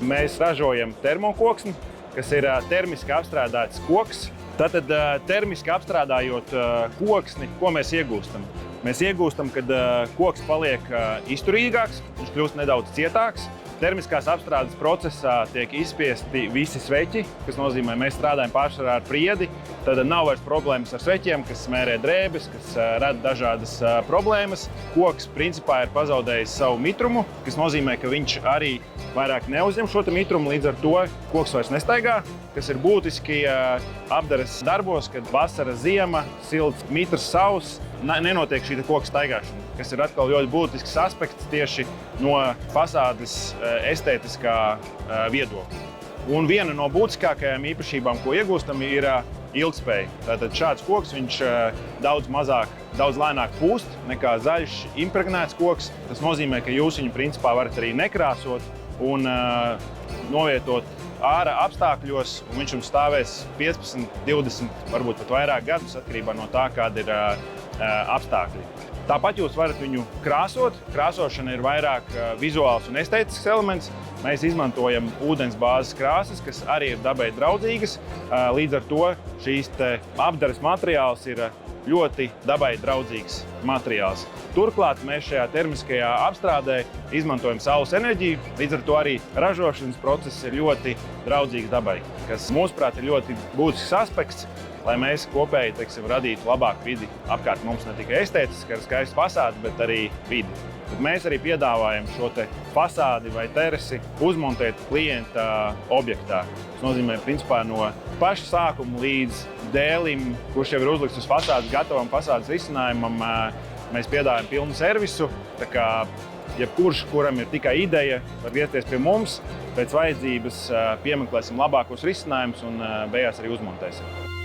mēs ražojam termokoksni, kas ir termiski apstrādāts koks. Tātad termiski apstrādājot koksni, ko mēs iegūstam? Mēs iegūstam, kad koks paliek izturīgāks, viņš kļūst nedaudz cietāks. Termiskās apstrādes procesā tiek izspiesti visi sveķi, kas nozīmē, mēs strādājam pārsvarā ar priedi. Tad nav vairs problēmas ar sveķiem, kas smērē drēbes, kas rada dažādas problēmas. Koks principā ir pazaudējis savu mitrumu, kas nozīmē, ka viņš arī vairāk neuzņem šo mitrumu, līdz ar to koks vairs nestaigā, kas ir būtiski apdares darbos, kad vasara, ziema, silts, mitrs, sauss, nenotiek šī koka staigāšana, kas ir atkal ļoti būtisks aspekts tieši no fasādes estētiskā viedokļa. Un viena no būtiskākajām īpašībām, ko iegūstam, ir ilgspēja. Tātad šāds koks, viņš daudz lēnāk pūst nekā zaļš, impregnēts koks. Tas nozīmē, ka jūs viņu principā varat arī nekrāsot un novietot ārā apstākļos, un viņš jums stāvēs 15, 20, varbūt pat vairāk gadus, atkarībā no tā, kāda ir apstākļi. Tāpat jūs varat viņu krāsot. Krāsošana ir vairāk vizuāls un estētisks elements. Mēs izmantojam ūdensbāzes krāsas, kas arī ir dabai draudzīgas. Līdz ar to šīs apdares materiāls ir ļoti dabai draudzīgs materiāls. Turklāt mēs šajā termiskajā apstrādē izmantojam saules enerģiju, līdz ar to arī ražošanas process ir ļoti draudzīgs dabai, kas mūsuprāt ir ļoti būtisks aspekts, lai mēs kopēji, radītu labāku vidi apkārt mums, ne tikai estētiski ar skaistu fasādi, bet arī vidi. Tad mēs arī piedāvājam šo fasādi vai terasi uzmontēt klienta objektā. Tas nozīmē, principā, no paša sākuma līdz dēlim, kurš jau ir uzlikts uz fasādes, gatavam fasādes risinājumam, mēs piedāvājam pilnu servisu. Tā kā jebkurš, kuram ir tikai ideja, var griezties pie mums, pēc vajadzības piemeklēsim labākos risinājumus un beigās arī uzmontēsim.